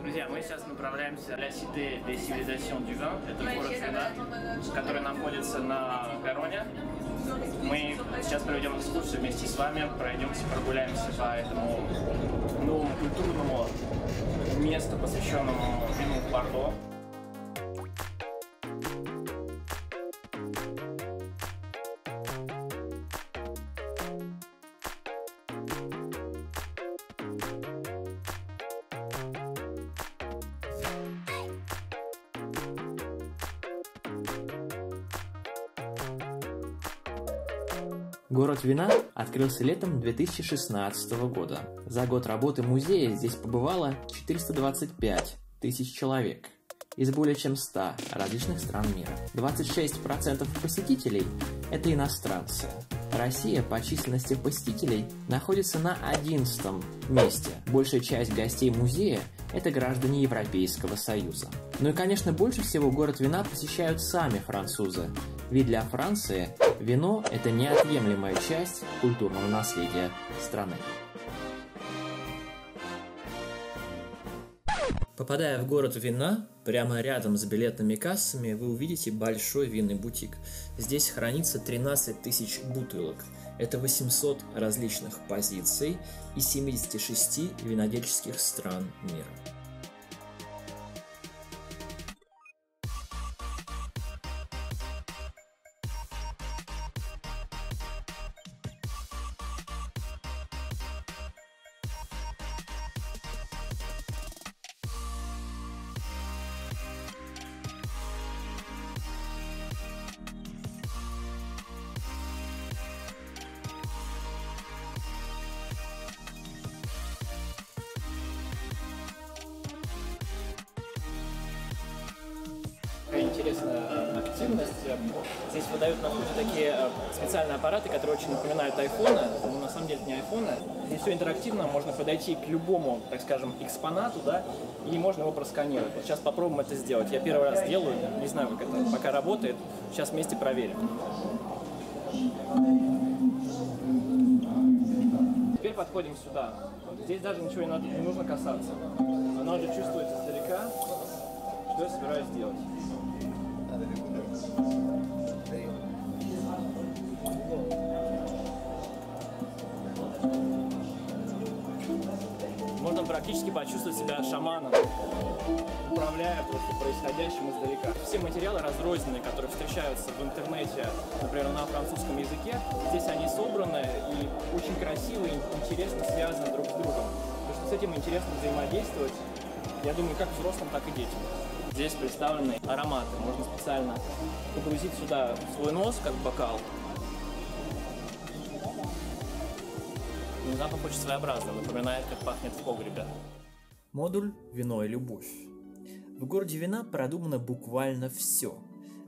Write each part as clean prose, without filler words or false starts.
Друзья, мы сейчас направляемся в La Cité des Civilisations du Vin. Это город вина, который находится на Гароне. Мы сейчас проведем экскурсию вместе с вами, пройдемся, прогуляемся по этому новому культурному месту, посвященному вину Бордо. Город вина открылся летом 2016 года. За год работы музея здесь побывало 425 тысяч человек из более чем 100 различных стран мира. 26% посетителей – это иностранцы. Россия по численности посетителей находится на 11-м месте. Большая часть гостей музея – это граждане Европейского Союза. Ну и, конечно, больше всего город вина посещают сами французы. Ведь для Франции вино – это неотъемлемая часть культурного наследия страны. Попадая в город вина, прямо рядом с билетными кассами вы увидите большой винный бутик. Здесь хранится 13 тысяч бутылок. Это 800 различных позиций из 76 винодельческих стран мира. Интересная активность. Здесь выдают на входе такие специальные аппараты, которые очень напоминают айфоны, но на самом деле это не айфоны. Здесь все интерактивно, можно подойти к любому, так скажем, экспонату, да, и можно его просканировать. Вот сейчас попробуем это сделать. Я первый раз делаю, не знаю, как это пока работает. Сейчас вместе проверим. Теперь подходим сюда. Здесь даже ничего не нужно касаться. Оно уже чувствуется издалека, что я собираюсь делать. Можно практически почувствовать себя шаманом, управляя просто происходящим издалека. Все материалы разрозненные, которые встречаются в интернете, например, на французском языке, здесь они собраны и очень красиво и интересно связаны друг с другом. Потому что с этим интересно взаимодействовать, я думаю, как взрослым, так и детям. Здесь представлены ароматы. Можно специально погрузить сюда свой нос, как бокал. Запах очень своеобразный, напоминает, как пахнет в погребе. Модуль «Вино и любовь». В городе вина продумано буквально все.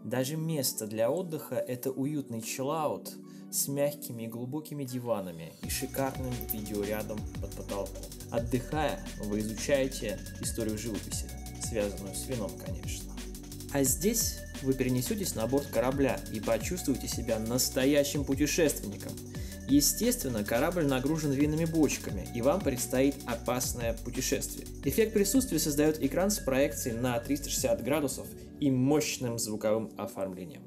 Даже место для отдыха – это уютный чиллаут с мягкими и глубокими диванами и шикарным видеорядом под потолком. Отдыхая, вы изучаете историю живописи, связанную с вином, конечно. А здесь вы перенесетесь на борт корабля и почувствуете себя настоящим путешественником. Естественно, корабль нагружен винными бочками, и вам предстоит опасное путешествие. Эффект присутствия создает экран с проекцией на 360 градусов и мощным звуковым оформлением.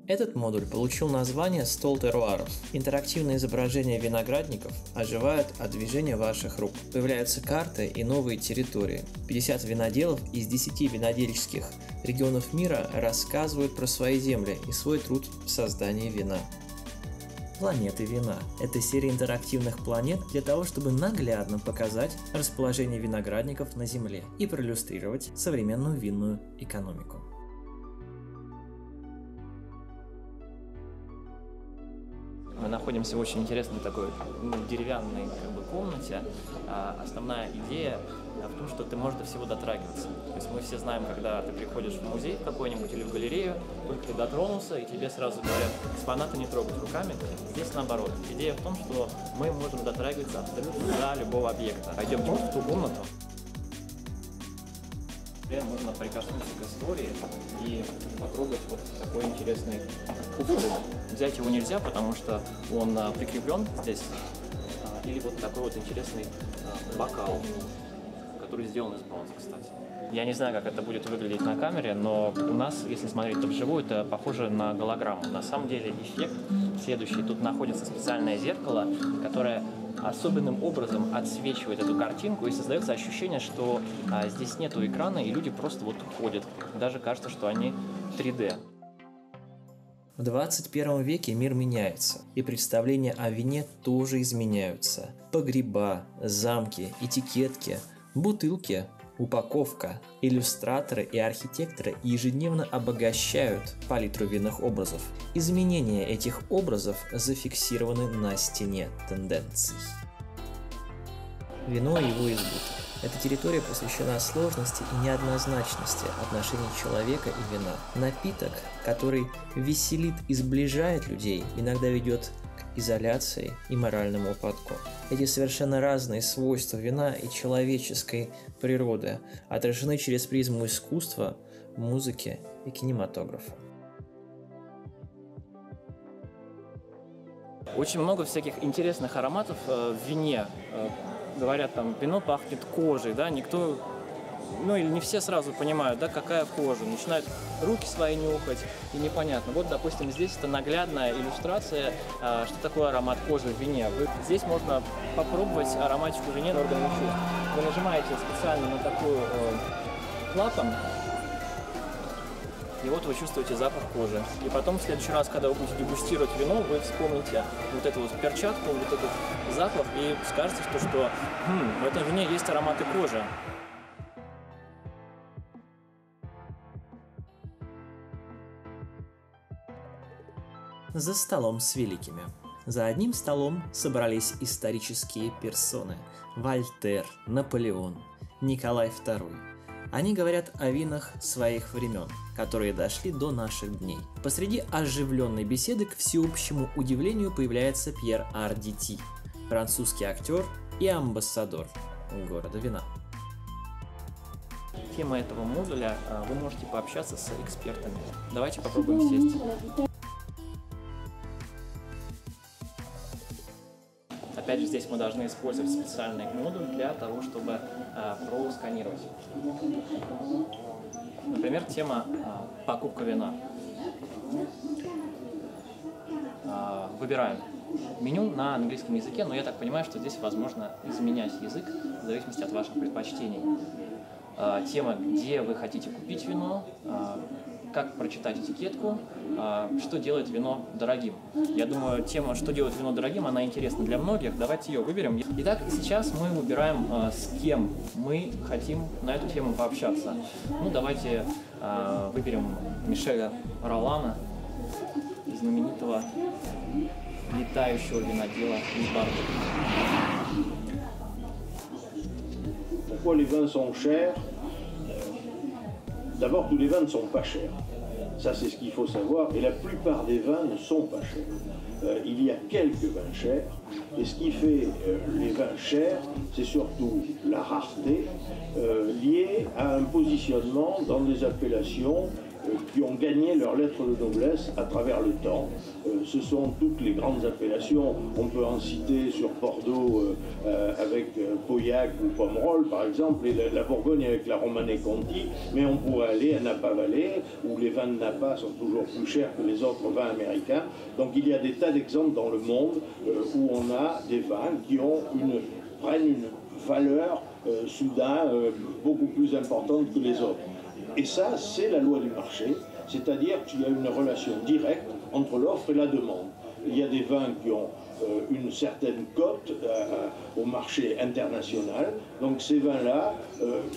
Этот модуль получил название «Стол теруаров». Интерактивные изображения виноградников оживают от движения ваших рук. Появляются карты и новые территории. 50 виноделов из 10 винодельческих регионов мира рассказывают про свои земли и свой труд в создании вина. Планеты вина – это серия интерактивных планет для того, чтобы наглядно показать расположение виноградников на Земле и проиллюстрировать современную винную экономику. Мы находимся в очень интересной такой деревянной комнате. Основная идея в том, что ты можешь до всего дотрагиваться. То есть мы все знаем, когда ты приходишь в музей какой-нибудь или в галерею, только ты дотронулся, и тебе сразу говорят, экспонаты не трогать руками. Здесь наоборот. Идея в том, что мы можем дотрагиваться абсолютно до любого объекта. Пойдем в ту комнату. Можно прикоснуться к истории и попробовать вот такой интересный кувшин. Взять его нельзя, потому что он прикреплен здесь. Или вот такой вот интересный бокал, который сделан из бронзы, кстати. Я не знаю, как это будет выглядеть на камере, но у нас, если смотреть это вживую, это похоже на голограмму. На самом деле эффект следующий. Тут находится специальное зеркало, которое особенным образом отсвечивает эту картинку, и создается ощущение, что здесь нету экрана, и люди просто вот ходят. Даже кажется, что они 3D. В 21 веке мир меняется, и представления о вине тоже изменяются. Погреба, замки, этикетки, бутылки, упаковка, иллюстраторы и архитекторы ежедневно обогащают палитру винных образов. Изменения этих образов зафиксированы на стене тенденций. Вино и его избыток. Эта территория посвящена сложности и неоднозначности отношений человека и вина. Напиток, который веселит и сближает людей, иногда ведет к изоляции и моральному упадку. Эти совершенно разные свойства вина и человеческой природы отражены через призму искусства, музыки и кинематографа. Очень много всяких интересных ароматов в вине. Говорят, там, вино пахнет кожей, да, никто, ну или не все сразу понимают, да, какая кожа, начинают руки свои нюхать, и непонятно. Вот, допустим, здесь это наглядная иллюстрация, что такое аромат кожи в вине. Здесь можно попробовать ароматику в вине на органах чувств. Вы нажимаете специально на такую клапан, и вот вы чувствуете запах кожи. И потом в следующий раз, когда вы будете дегустировать вино, вы вспомните вот эту вот перчатку, вот этот запах, и скажете, что в этом вине есть ароматы кожи. За столом с великими. За одним столом собрались исторические персоны. Вольтер, Наполеон, Николай II. Они говорят о винах своих времен, которые дошли до наших дней. Посреди оживленной беседы, к всеобщему удивлению, появляется Пьер Ардити, французский актер и амбассадор города вина. Тема этого модуля, вы можете пообщаться с экспертами. Давайте попробуем сесть. Опять же, здесь мы должны использовать специальный модуль для того, чтобы просканировать. Например, тема покупка вина. Выбираем меню на английском языке, но я так понимаю, что здесь возможно изменять язык в зависимости от ваших предпочтений. Тема, где вы хотите купить вино, как прочитать этикетку, что делает вино дорогим. Я думаю, тема «Что делает вино дорогим» она интересна для многих. Давайте ее выберем. Итак, сейчас мы выбираем, с кем мы хотим на эту тему пообщаться. Ну, давайте выберем Мишеля Ролана, знаменитого летающего винодела из Бордо. Pourquoi les vins sont chers? D'abord, tous les vins ne sont pas chers. Ça, c'est ce qu'il faut savoir. Et la plupart des vins ne sont pas chers. Il y a quelques vins chers. Et ce qui fait les vins chers, c'est surtout la rareté liée à un positionnement dans des appellations qui ont gagné leur lettre de noblesse à travers le temps. Ce sont toutes les grandes appellations. On peut en citer sur Bordeaux avec Pauillac ou Pomerol par exemple, et la Bourgogne avec la Romanée Conti, mais on pourrait aller à Napa-Valley où les vins de Napa sont toujours plus chers que les autres vins américains. Donc il y a des tas d'exemples dans le monde où on a des vins qui prennent une valeur soudain beaucoup plus importante que les autres. Et ça, c'est la loi du marché, c'est-à-dire qu'il y a une relation directe entre l'offre et la demande. Il y a des vins qui ont une certaine cote au marché international, donc ces vins-là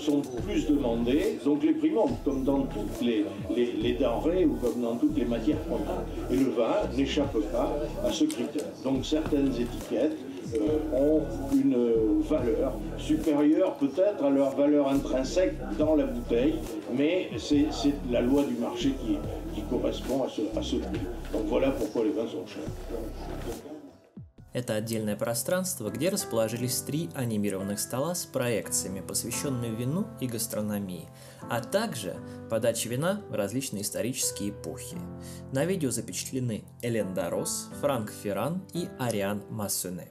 sont plus demandés, donc les prix montent, comme dans toutes les denrées ou comme dans toutes les matières premières. Et le vin n'échappe pas à ce critère. Donc certaines étiquettes ont une valeur supérieure peut-être à leur valeur intrinsèque dans la bouteille, mais c'est la loi du marché qui correspond à ce prix. Donc voilà pourquoi les vins sont chers. Это отдельное пространство, где расположились 3 анимированных стола с проекциями, посвященные вину и гастрономии, а также подаче вина в различные исторические эпохи. На видео запечатлены Элен Дарос, Франк Ферран и Ариан Массоне.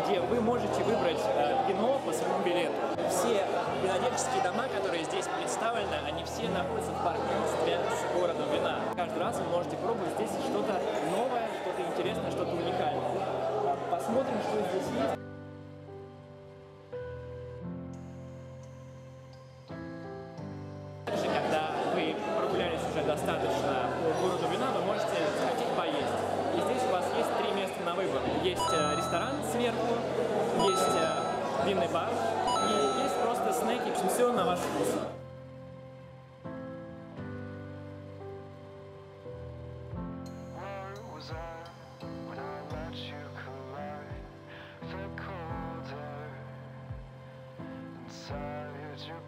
Где вы можете выбрать вино по своему билету. Все винодельческие дома, которые здесь представлены, они все находятся в партнерстве с городом вина. Каждый раз вы можете пробовать здесь что-то новое, что-то интересное, что-то уникальное. Посмотрим, что здесь есть. Также, когда вы прогулялись уже достаточно по городу вина, вы можете захотеть поесть. И здесь у вас есть 3 места на выбор. Есть ресторан сверху, есть винный бар и есть просто снеки, в общем, все на ваш вкус. Inside your